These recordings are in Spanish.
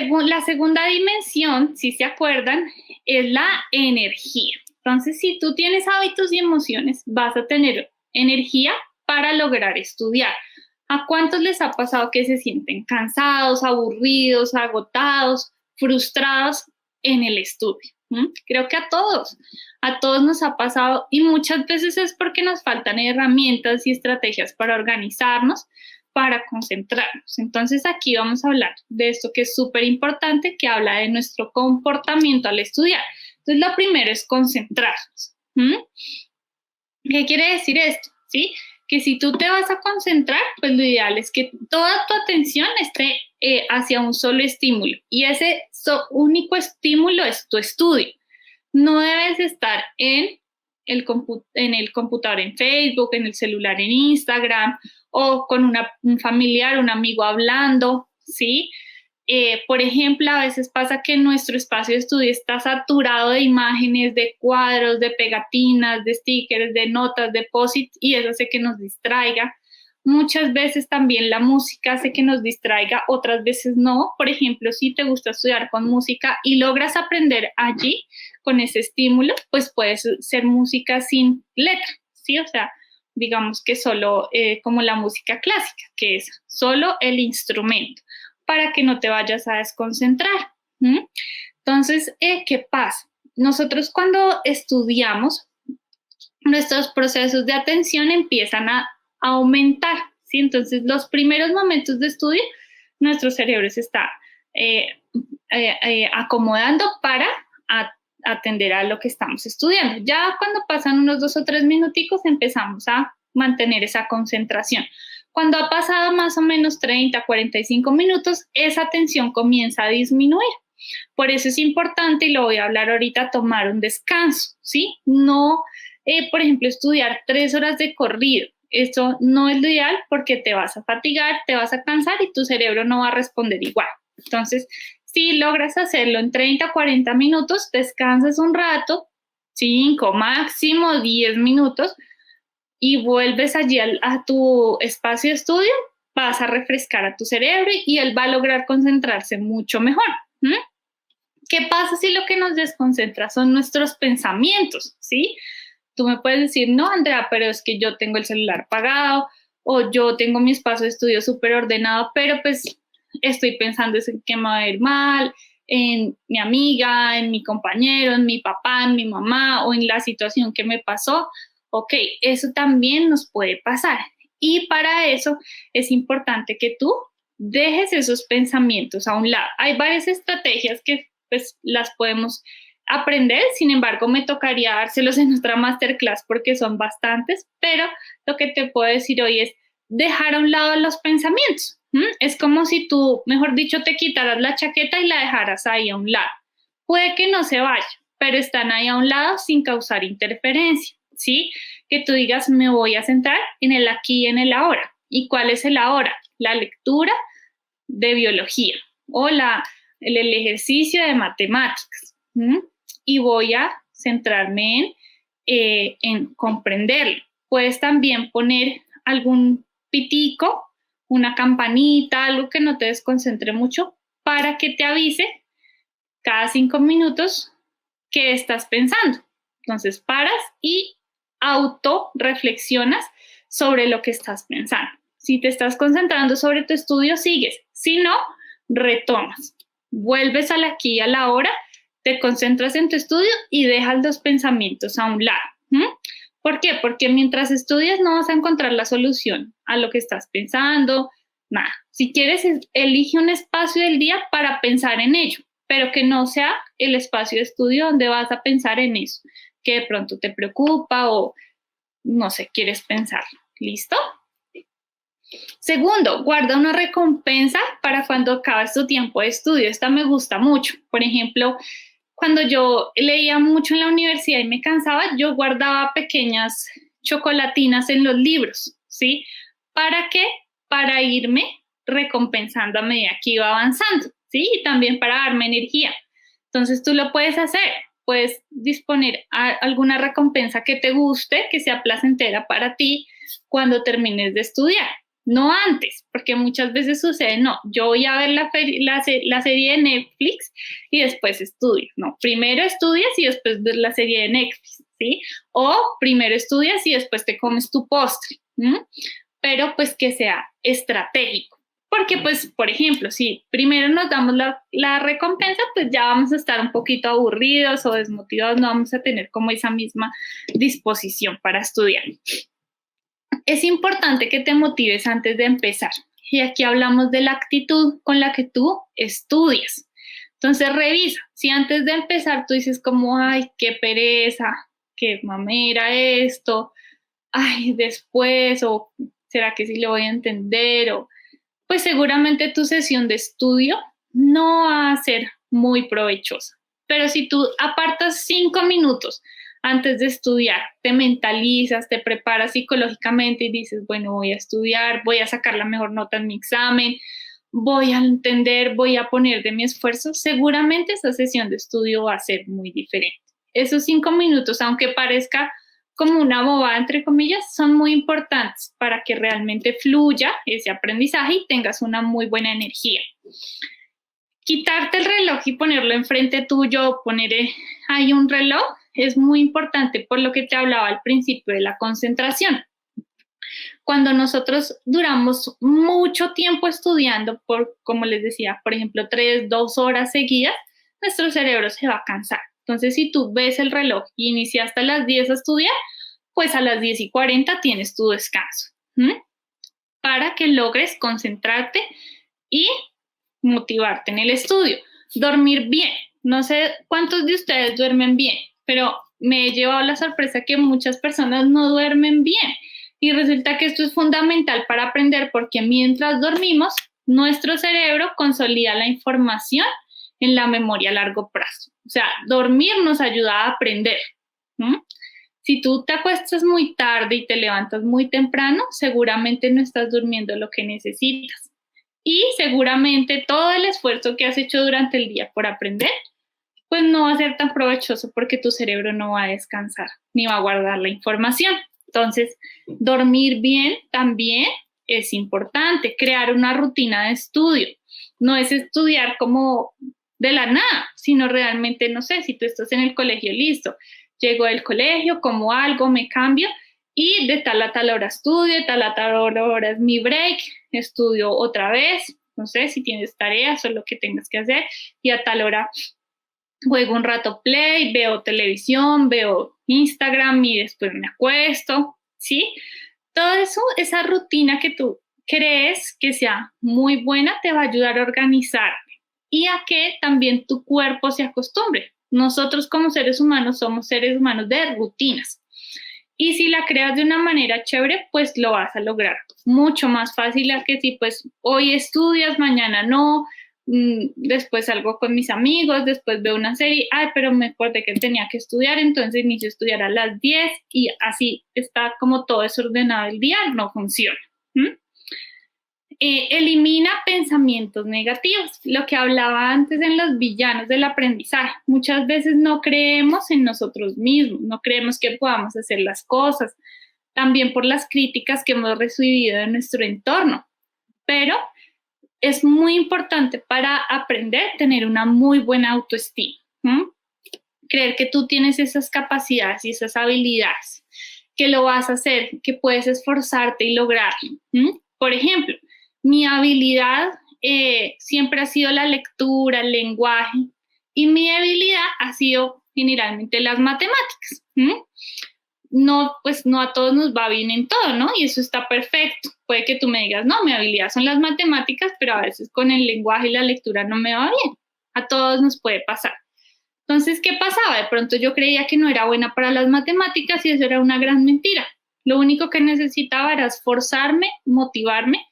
la segunda dimensión, si se acuerdan, es la energía. Entonces, si tú tienes hábitos y emociones, vas a tener energía para lograr estudiar. ¿A cuántos les ha pasado que se sienten cansados, aburridos, agotados, frustrados en el estudio? Creo que a todos nos ha pasado y muchas veces es porque nos faltan herramientas y estrategias para organizarnos, para concentrarnos. Entonces aquí vamos a hablar de esto que es súper importante, que habla de nuestro comportamiento al estudiar. Entonces lo primero es concentrarnos. ¿Qué quiere decir esto? ¿Sí? Que si tú te vas a concentrar, pues lo ideal es que toda tu atención esté hacia un solo estímulo y ese único estímulo es tu estudio. No debes estar en el computador, en Facebook, en el celular, en Instagram o con un familiar, un amigo hablando, ¿sí? Por ejemplo, a veces pasa que nuestro espacio de estudio está saturado de imágenes, de cuadros, de pegatinas, de stickers, de notas, de post-its y eso hace que nos distraiga. Muchas veces también la música hace que nos distraiga, otras veces no. Por ejemplo, si te gusta estudiar con música y logras aprender allí con ese estímulo, pues puede ser música sin letra, ¿sí? O sea, digamos que solo como la música clásica, que es solo el instrumento, para que no te vayas a desconcentrar. Entonces, ¿qué pasa? Nosotros cuando estudiamos, nuestros procesos de atención empiezan a aumentar, ¿sí? Entonces, los primeros momentos de estudio, nuestro cerebro se está acomodando para atender a lo que estamos estudiando. Ya cuando pasan unos 2 o 3 minuticos, empezamos a mantener esa concentración. Cuando ha pasado más o menos 30, 45 minutos, esa atención comienza a disminuir. Por eso es importante, y lo voy a hablar ahorita, tomar un descanso, ¿sí? No, por ejemplo, estudiar 3 horas de corrido. Esto no es lo ideal porque te vas a fatigar, te vas a cansar y tu cerebro no va a responder igual. Entonces, si logras hacerlo en 30, 40 minutos, descansas un rato, 5, máximo 10 minutos, y vuelves allí a tu espacio de estudio, vas a refrescar a tu cerebro y él va a lograr concentrarse mucho mejor. ¿Qué pasa si lo que nos desconcentra son nuestros pensamientos? ¿Sí? Tú me puedes decir, no, Andrea, pero es que yo tengo el celular apagado o yo tengo mi espacio de estudio súper ordenado, pero pues estoy pensando en que me va a ir mal, en mi amiga, en mi compañero, en mi papá, en mi mamá o en la situación que me pasó. Ok, eso también nos puede pasar. Y para eso es importante que tú dejes esos pensamientos a un lado. Hay varias estrategias que pues las podemos aprender, sin embargo me tocaría dárselos en otra masterclass porque son bastantes, pero lo que te puedo decir hoy es dejar a un lado los pensamientos. Es como si tú, mejor dicho, te quitaras la chaqueta y la dejaras ahí a un lado. Puede que no se vaya, pero están ahí a un lado sin causar interferencia, ¿sí? Que tú digas, me voy a centrar en el aquí y en el ahora. ¿Y cuál es el ahora? La lectura de biología o el ejercicio de matemáticas. Y voy a centrarme en comprenderlo. Puedes también poner algún pitico, una campanita, algo que no te desconcentre mucho, para que te avise cada 5 minutos qué estás pensando. Entonces paras y autorreflexionas sobre lo que estás pensando. Si te estás concentrando sobre tu estudio, sigues. Si no, retomas. Vuelves al aquí y a la hora, te concentras en tu estudio y dejas los pensamientos a un lado. ¿Por qué? Porque mientras estudias no vas a encontrar la solución a lo que estás pensando, nada. Si quieres, elige un espacio del día para pensar en ello, pero que no sea el espacio de estudio donde vas a pensar en eso, que de pronto te preocupa o, no sé, quieres pensar. ¿Listo? Segundo, guarda una recompensa para cuando acabes tu tiempo de estudio. Esta me gusta mucho. Por ejemplo, cuando yo leía mucho en la universidad y me cansaba, yo guardaba pequeñas chocolatinas en los libros, ¿sí? ¿Para qué? Para irme recompensando a medida que iba avanzando, ¿sí? Y también para darme energía. Entonces tú lo puedes hacer. Puedes disponer a alguna recompensa que te guste, que sea placentera para ti cuando termines de estudiar. no antes, porque muchas veces sucede, no, yo voy a ver la serie de Netflix y después estudio, no, primero estudias y después ves la serie de Netflix, ¿sí? O primero estudias y después te comes tu postre, ¿m? Pero pues que sea estratégico. Porque, pues, por ejemplo, si primero nos damos la recompensa, pues ya vamos a estar un poquito aburridos o desmotivados, no vamos a tener como esa misma disposición para estudiar. Es importante que te motives antes de empezar. Y aquí hablamos de la actitud con la que tú estudias. Entonces revisa, si antes de empezar tú dices como, ay, qué pereza, qué mamera esto, ay, después, o será que sí lo voy a entender, o pues seguramente tu sesión de estudio no va a ser muy provechosa. Pero si tú apartas 5 minutos antes de estudiar, te mentalizas, te preparas psicológicamente y dices, bueno, voy a estudiar, voy a sacar la mejor nota en mi examen, voy a entender, voy a poner de mi esfuerzo, seguramente esa sesión de estudio va a ser muy diferente. Esos 5 minutos, aunque parezca como una bobada, entre comillas, son muy importantes para que realmente fluya ese aprendizaje y tengas una muy buena energía. Quitarte el reloj y ponerlo enfrente tuyo, poner ahí un reloj, es muy importante por lo que te hablaba al principio de la concentración. Cuando nosotros duramos mucho tiempo estudiando, como les decía, por ejemplo, 3, 2 horas seguidas, nuestro cerebro se va a cansar. Entonces, si tú ves el reloj y iniciaste a las 10 a estudiar, pues a las 10:40 tienes tu descanso, para que logres concentrarte y motivarte en el estudio. Dormir bien. No sé cuántos de ustedes duermen bien, pero me he llevado la sorpresa que muchas personas no duermen bien. Y resulta que esto es fundamental para aprender porque mientras dormimos, nuestro cerebro consolida la información en la memoria a largo plazo. O sea, dormir nos ayuda a aprender. Si tú te acuestas muy tarde y te levantas muy temprano, seguramente no estás durmiendo lo que necesitas. Y seguramente todo el esfuerzo que has hecho durante el día por aprender, pues no va a ser tan provechoso porque tu cerebro no va a descansar ni va a guardar la información. Entonces, dormir bien también es importante, crear una rutina de estudio. No es estudiar como de la nada, sino realmente, no sé, si tú estás en el colegio, listo, llego del colegio, como algo, me cambio y de tal a tal hora estudio, de tal a tal hora es mi break, estudio otra vez, no sé si tienes tareas o lo que tengas que hacer y a tal hora juego un rato play, veo televisión, veo Instagram y después me acuesto, ¿sí? Todo eso, esa rutina que tú crees que sea muy buena, te va a ayudar a organizarte y a que también tu cuerpo se acostumbre. Nosotros como seres humanos somos seres humanos de rutinas. Y si la creas de una manera chévere, pues lo vas a lograr mucho más fácil a que si pues hoy estudias, mañana no, después salgo con mis amigos, después veo una serie, ay, pero me acordé que tenía que estudiar, entonces inicio a estudiar a las 10 y así está como todo desordenado el día, no funciona. Elimina pensamientos negativos, lo que hablaba antes en los villanos del aprendizaje. Muchas veces no creemos en nosotros mismos, no creemos que podamos hacer las cosas, también por las críticas que hemos recibido de nuestro entorno, pero es muy importante para aprender tener una muy buena autoestima. Creer que tú tienes esas capacidades y esas habilidades, que lo vas a hacer, que puedes esforzarte y lograrlo. Por ejemplo, mi habilidad siempre ha sido la lectura, el lenguaje, y mi debilidad ha sido generalmente las matemáticas. No, pues no a todos nos va bien en todo, ¿no? Y eso está perfecto. Puede que tú me digas, no, mi habilidad son las matemáticas, pero a veces con el lenguaje y la lectura no me va bien. A todos nos puede pasar. Entonces, ¿qué pasaba? De pronto yo creía que no era buena para las matemáticas y eso era una gran mentira. Lo único que necesitaba era esforzarme, motivarme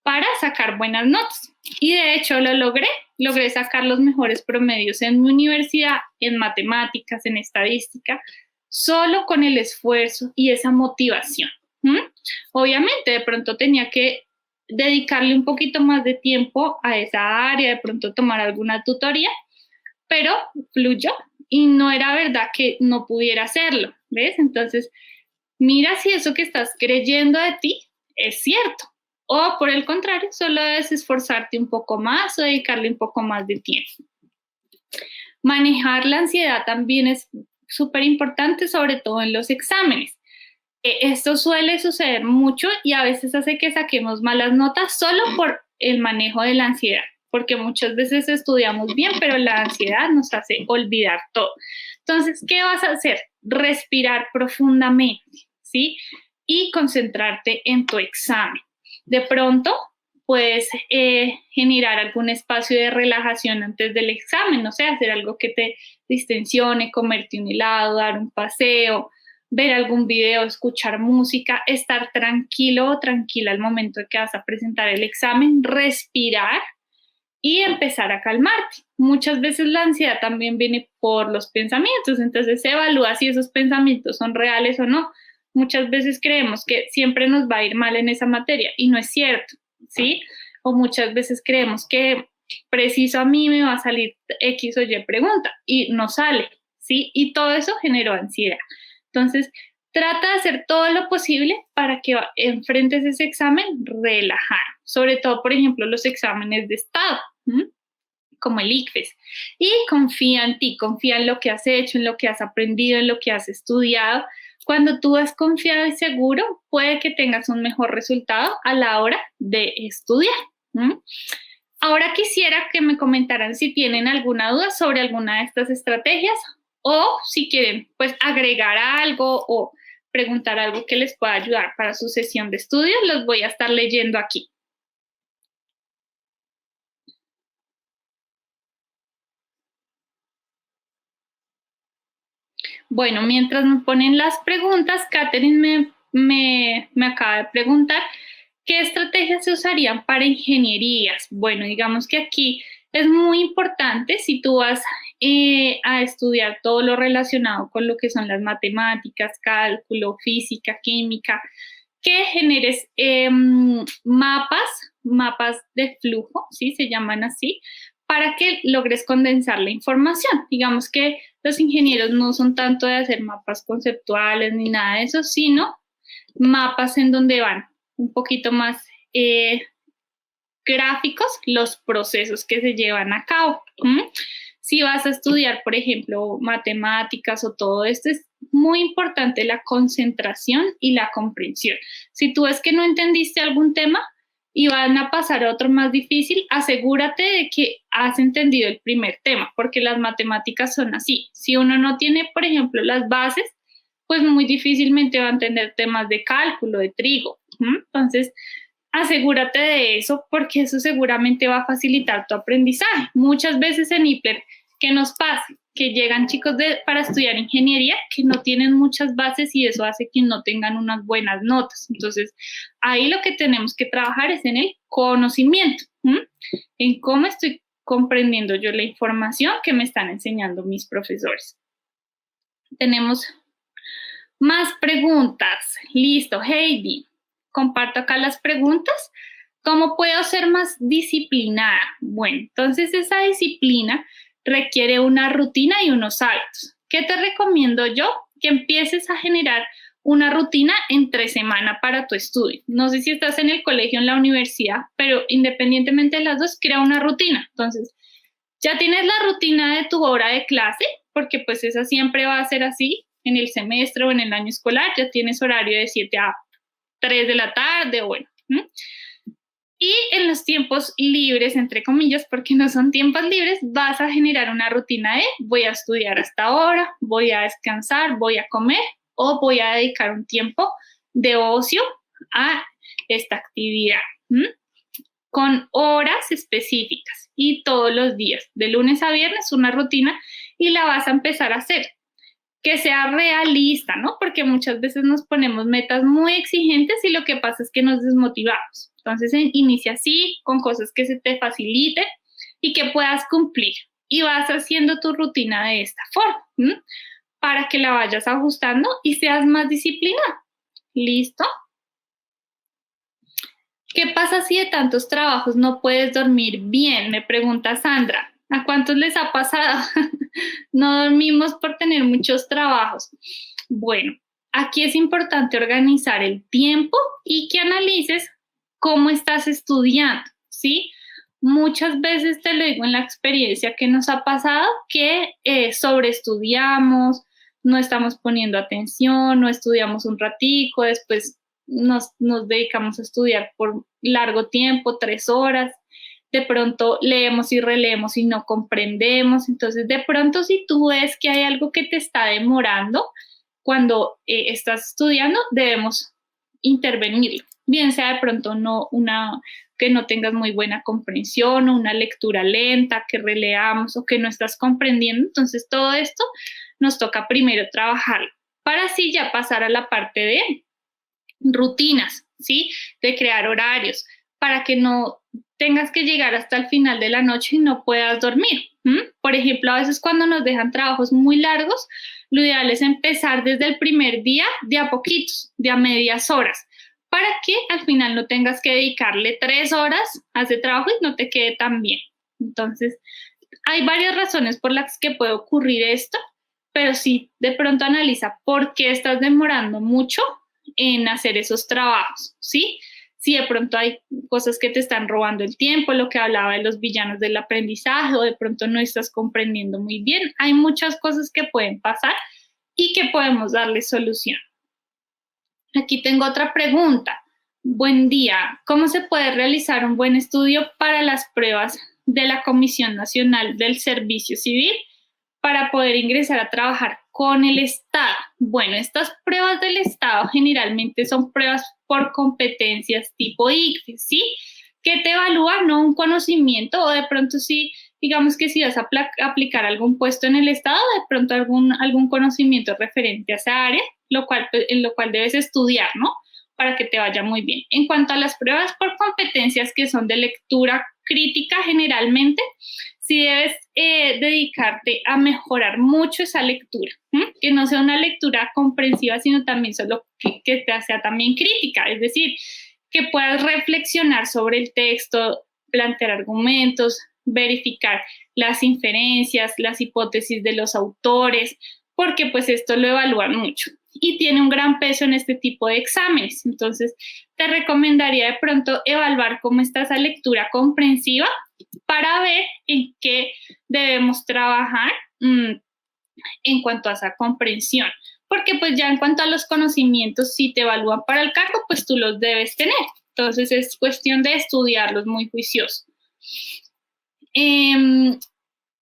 para sacar buenas notas. Y de hecho lo logré sacar los mejores promedios en mi universidad, en matemáticas, en estadística, solo con el esfuerzo y esa motivación. Obviamente, de pronto tenía que dedicarle un poquito más de tiempo a esa área, de pronto tomar alguna tutoría, pero fluyó y no era verdad que no pudiera hacerlo, ¿ves? Entonces, mira si eso que estás creyendo de ti es cierto O por el contrario, solo debes esforzarte un poco más o dedicarle un poco más de tiempo. Manejar la ansiedad también es súper importante, sobre todo en los exámenes. Esto suele suceder mucho y a veces hace que saquemos malas notas solo por el manejo de la ansiedad, porque muchas veces estudiamos bien, pero la ansiedad nos hace olvidar todo. Entonces, ¿qué vas a hacer? Respirar profundamente, ¿sí? Y concentrarte en tu examen. De pronto, puedes generar algún espacio de relajación antes del examen, no sé, hacer algo que te distensione, comerte un helado, dar un paseo, ver algún video, escuchar música, estar tranquilo o tranquila al momento de que vas a presentar el examen, respirar y empezar a calmarte. Muchas veces la ansiedad también viene por los pensamientos, entonces se evalúa si esos pensamientos son reales o no. Muchas veces creemos que siempre nos va a ir mal en esa materia y no es cierto, ¿sí? O muchas veces creemos que preciso a mí me va a salir X o Y pregunta y no sale, ¿sí? Y todo eso generó ansiedad. Entonces, trata de hacer todo lo posible para que enfrentes ese examen relajado, sobre todo, por ejemplo, los exámenes de estado, como el ICFES. Y confía en ti, confía en lo que has hecho, en lo que has aprendido, en lo que has estudiado. Cuando tú has confiado y seguro, puede que tengas un mejor resultado a la hora de estudiar. Ahora quisiera que me comentaran si tienen alguna duda sobre alguna de estas estrategias o si quieren pues agregar algo o preguntar algo que les pueda ayudar para su sesión de estudio, los voy a estar leyendo aquí. Bueno, mientras me ponen las preguntas, Catherine me acaba de preguntar qué estrategias se usarían para ingenierías. Bueno, digamos que aquí es muy importante si tú vas a estudiar todo lo relacionado con lo que son las matemáticas, cálculo, física, química, que generes mapas de flujo, ¿sí? Se llaman así, para que logres condensar la información. Digamos que los ingenieros no son tanto de hacer mapas conceptuales ni nada de eso, sino mapas en donde van un poquito más gráficos los procesos que se llevan a cabo. Si vas a estudiar, por ejemplo, matemáticas o todo esto, es muy importante la concentración y la comprensión. Si tú ves que no entendiste algún tema y van a pasar a otro más difícil, asegúrate de que has entendido el primer tema, porque las matemáticas son así. Si uno no tiene, por ejemplo, las bases, pues muy difícilmente va a entender temas de cálculo, de trigo. Entonces, asegúrate de eso porque eso seguramente va a facilitar tu aprendizaje. Muchas veces en IPLER, ¿qué nos pasa? Que llegan chicos para estudiar ingeniería que no tienen muchas bases y eso hace que no tengan unas buenas notas. Entonces, ahí lo que tenemos que trabajar es en el conocimiento, en cómo estoy comprendiendo yo la información que me están enseñando mis profesores. Tenemos más preguntas. Listo, Heidi. Comparto acá las preguntas. ¿Cómo puedo ser más disciplinada? Bueno, entonces esa disciplina requiere una rutina y unos hábitos. ¿Qué te recomiendo yo? Que empieces a generar una rutina entre semana para tu estudio. No sé si estás en el colegio o en la universidad, pero independientemente de las dos, crea una rutina. Entonces, ya tienes la rutina de tu hora de clase, porque pues esa siempre va a ser así en el semestre o en el año escolar. Ya tienes horario de 7 a 3 de la tarde, bueno. Y en los tiempos libres, entre comillas, porque no son tiempos libres, vas a generar una rutina de voy a estudiar hasta ahora, voy a descansar, voy a comer o voy a dedicar un tiempo de ocio a esta actividad, con horas específicas y todos los días, de lunes a viernes, una rutina y la vas a empezar a hacer. Que sea realista, ¿no? Porque muchas veces nos ponemos metas muy exigentes y lo que pasa es que nos desmotivamos. Entonces, inicia así, con cosas que se te faciliten y que puedas cumplir. Y vas haciendo tu rutina de esta forma, para que la vayas ajustando y seas más disciplinado. ¿Listo? ¿Qué pasa si de tantos trabajos no puedes dormir bien? Me pregunta Sandra. ¿A cuántos les ha pasado? No dormimos por tener muchos trabajos. Bueno, aquí es importante organizar el tiempo y que analices cómo estás estudiando, ¿sí? Muchas veces te lo digo en la experiencia que nos ha pasado, que sobreestudiamos, no estamos poniendo atención, no estudiamos un ratico, después nos dedicamos a estudiar por largo tiempo, 3 horas, de pronto leemos y releemos y no comprendemos. Entonces, de pronto, si tú ves que hay algo que te está demorando cuando estás estudiando, debemos intervenir. Bien sea de pronto que no tengas muy buena comprensión o una lectura lenta, que releamos o que no estás comprendiendo. Entonces, todo esto nos toca primero trabajar para así ya pasar a la parte de rutinas, ¿sí? De crear horarios, para que no tengas que llegar hasta el final de la noche y no puedas dormir. Por ejemplo, a veces cuando nos dejan trabajos muy largos, lo ideal es empezar desde el primer día de a poquitos, de a medias horas, para que al final no tengas que dedicarle 3 horas a ese trabajo y no te quede tan bien. Entonces, hay varias razones por las que puede ocurrir esto, pero sí, de pronto analiza por qué estás demorando mucho en hacer esos trabajos, ¿sí? Si de pronto hay cosas que te están robando el tiempo, lo que hablaba de los villanos del aprendizaje, o de pronto no estás comprendiendo muy bien, hay muchas cosas que pueden pasar y que podemos darle solución. Aquí tengo otra pregunta. Buen día. ¿Cómo se puede realizar un buen estudio para las pruebas de la Comisión Nacional del Servicio Civil para poder ingresar a trabajar con el Estado? Bueno, estas pruebas del Estado generalmente son pruebas por competencias tipo ICFES, ¿sí? Que te evalúan no un conocimiento, o de pronto sí, digamos que si vas a aplicar algún puesto en el Estado, de pronto algún conocimiento referente a esa área, en lo cual debes estudiar, ¿no? Para que te vaya muy bien. En cuanto a las pruebas por competencias que son de lectura crítica, generalmente sí debes dedicarte a mejorar mucho esa lectura, que no sea una lectura comprensiva, sino también solo que sea también crítica, es decir, que puedas reflexionar sobre el texto, plantear argumentos, verificar las inferencias, las hipótesis de los autores, porque pues esto lo evalúan mucho y tiene un gran peso en este tipo de exámenes. Entonces, te recomendaría de pronto evaluar cómo está esa lectura comprensiva para ver en qué debemos trabajar en cuanto a esa comprensión. Porque pues ya en cuanto a los conocimientos, si te evalúan para el cargo, pues tú los debes tener. Entonces es cuestión de estudiarlos muy juicioso.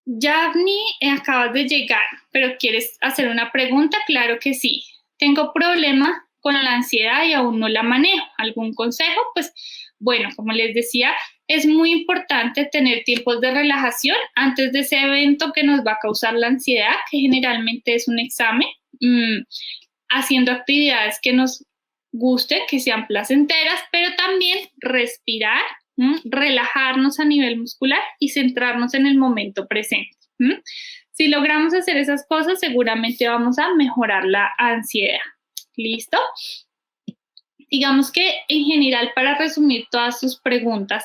Yavni, acabas de llegar, pero ¿quieres hacer una pregunta? Claro que sí. Tengo problema con la ansiedad y aún no la manejo. ¿Algún consejo? Pues bueno, como les decía, es muy importante tener tiempos de relajación antes de ese evento que nos va a causar la ansiedad, que generalmente es un examen, haciendo actividades que nos gusten, que sean placenteras, pero también respirar, relajarnos a nivel muscular y centrarnos en el momento presente. Si logramos hacer esas cosas, seguramente vamos a mejorar la ansiedad. ¿Listo? Digamos que en general, para resumir todas sus preguntas,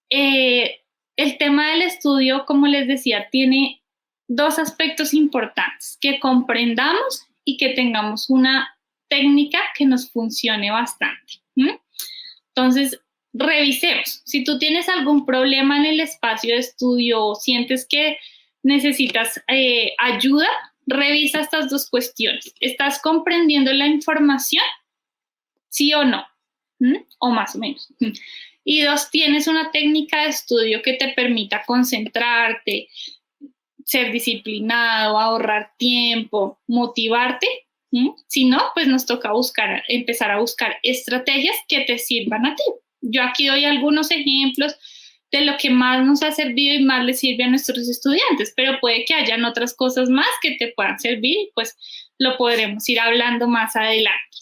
el tema del estudio, como les decía, tiene dos aspectos importantes: que comprendamos y que tengamos una técnica que nos funcione bastante. Entonces, revisemos. Si tú tienes algún problema en el espacio de estudio o sientes que necesitas ayuda, revisa estas dos cuestiones. ¿Estás comprendiendo la información? ¿Sí o no? O más o menos. Y dos, ¿tienes una técnica de estudio que te permita concentrarte, ser disciplinado, ahorrar tiempo, motivarte? Si no, pues nos toca empezar a buscar estrategias que te sirvan a ti. Yo aquí doy algunos ejemplos de lo que más nos ha servido y más les sirve a nuestros estudiantes, pero puede que hayan otras cosas más que te puedan servir y pues lo podremos ir hablando más adelante.